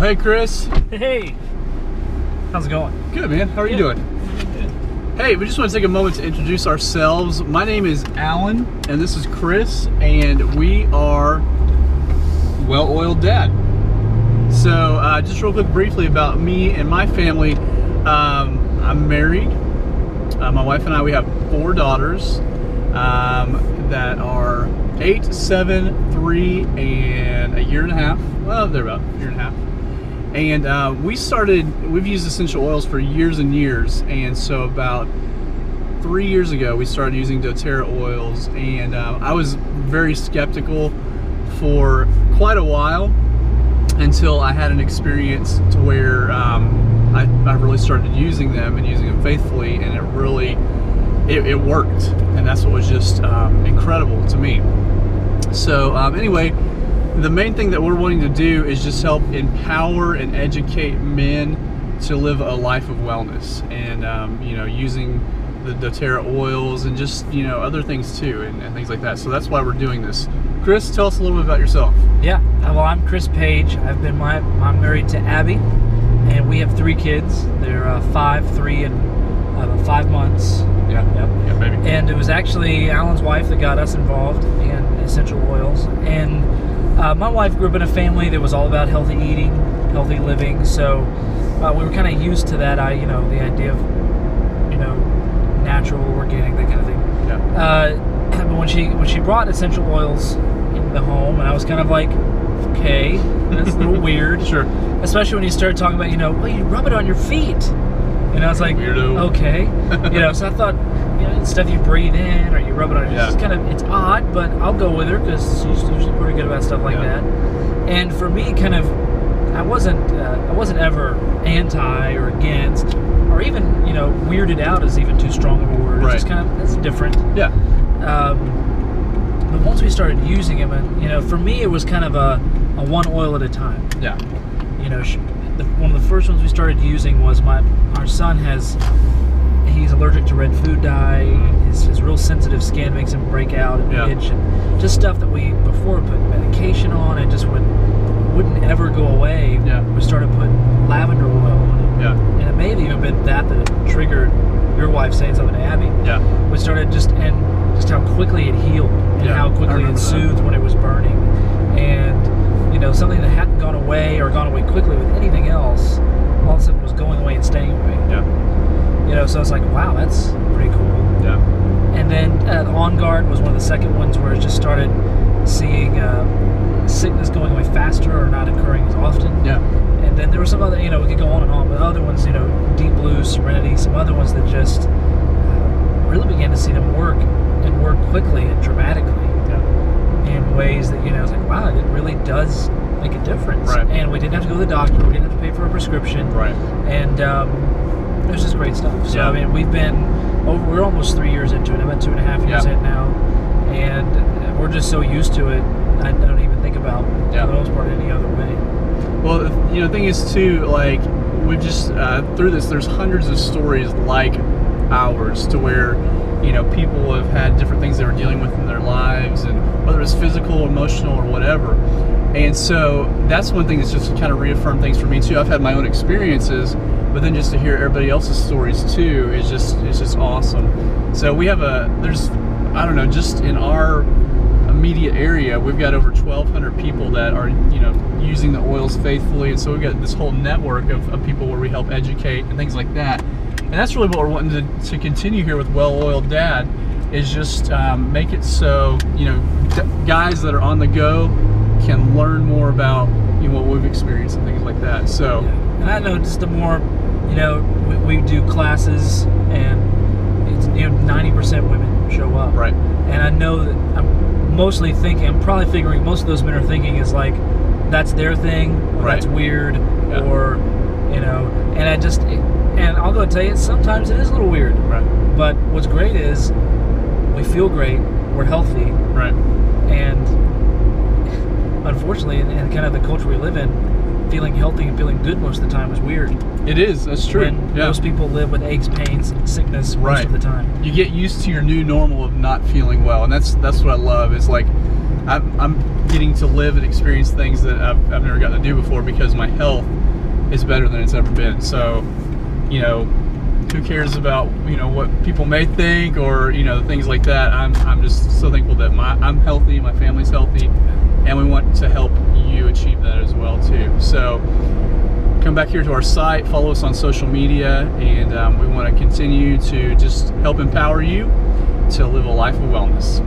hey Chris. Hey, how's it going? Good, man. How are you doing? Good. Hey, we just want to take a moment to introduce ourselves. My name is Alan, and this is Chris, and we are Well Oiled Dad. So, just real quick, briefly about me and my family. I'm married. My wife and I, we have 4 daughters that are 8, 7, 3, and a year and a half. Well, they're about a year and a half. And we've used essential oils for years and years. And so about 3 years ago, we started using doTERRA oils. And I was very skeptical for quite a while until I had an experience to where I really started using them and using them faithfully. And it really, it worked. And that's what was just incredible to me. So anyway, the main thing that we're wanting to do is just help empower and educate men to live a life of wellness, and using the doTERRA oils and just other things too, and things like that. So that's why we're doing this. Chris, tell us a little bit about yourself. Yeah, well, I'm Chris Page. I'm married to Abby, and we have 3 kids. They're 5, 3, and 5 months. Yeah, baby. And it was actually Alan's wife that got us involved in essential oils. And my wife grew up in a family that was all about healthy eating, healthy living. So we were kind of used to that. The idea of natural, organic, that kind of thing. Yeah. But when she brought essential oils in the home, and I was kind of like, okay, that's a little weird. Sure. Especially when you start talking about, well, you rub it on your feet. And I was like, weirdo. Okay. So I thought, stuff you breathe in or you rub it on, it's just kind of, it's odd, but I'll go with her because she's usually pretty good about stuff like that. And for me, kind of, I wasn't ever anti or against, or even, weirded out is even too strong of a word. Right. It's just kind of, it's different. Yeah. But once we started using them, and, for me, it was kind of a one oil at a time. Yeah. One of the first ones we started using was our son he's allergic to red food dye. His real sensitive skin makes him break out and itch, and just stuff that we before put medication on and just wouldn't ever go away. Yeah. We started putting lavender oil on it. Yeah. And it may have even been that triggered your wife saying something to Abby. Yeah. We started just how quickly it healed and how quickly it soothed when it was burning. And something that hadn't gone away or gone away quickly with anything else, all of a sudden was going away and staying away. Yeah. So I was like, wow, that's pretty cool. Yeah. And then On Guard was one of the second ones where it just started seeing sickness going away faster or not occurring as often. Yeah. And then there were some other, we could go on and on, but other ones, Deep Blue, Serenity, some other ones that just really began to see them work and work quickly and dramatically. In ways that, I was like, wow, it really does make a difference. Right. And we didn't have to go to the doctor. We didn't have to pay for a prescription. Right. And it was just great stuff. So, Yeah. we're almost 3 years into it. I'm at 2.5 years in now. And we're just so used to it, I don't even think about, for the most part, any other way. Well, the thing is, too, like, we've just, through this, there's hundreds of stories like ours to where, people have had different things they were dealing with in their lives, and whether it's physical, emotional, or whatever. And so that's one thing that's just kind of reaffirmed things for me too. I've had my own experiences, but then just to hear everybody else's stories too is just awesome. So we have just in our immediate area, we've got over 1,200 people that are, using the oils faithfully. And so we've got this whole network of people where we help educate and things like that. And that's really what we're wanting to continue here with Well Oiled Dad, is just make it so, guys that are on the go can learn more about what we've experienced and things like that. So, and I know just the more, we do classes, and it's 90% women show up. Right. And I know that I'm probably figuring most of those men are thinking is like, that's their thing, or that's weird, or and I'll go tell you, sometimes it is a little weird. Right. But what's great is we feel great, we're healthy. Right. And unfortunately, in kind of the culture we live in, feeling healthy and feeling good most of the time is weird. It is. That's true. And most people live with aches, pains, and sickness most of the time. You get used to your new normal of not feeling well, and that's what I love. Is like, I'm getting to live and experience things that I've never gotten to do before because my health is better than it's ever been. So, you know, who cares about, you know, what people may think or, you know, things like that. I'm just so thankful that I'm healthy, my family's healthy, and we want to help you achieve that as well too. So come back here to our site, follow us on social media, and we want to continue to just help empower you to live a life of wellness.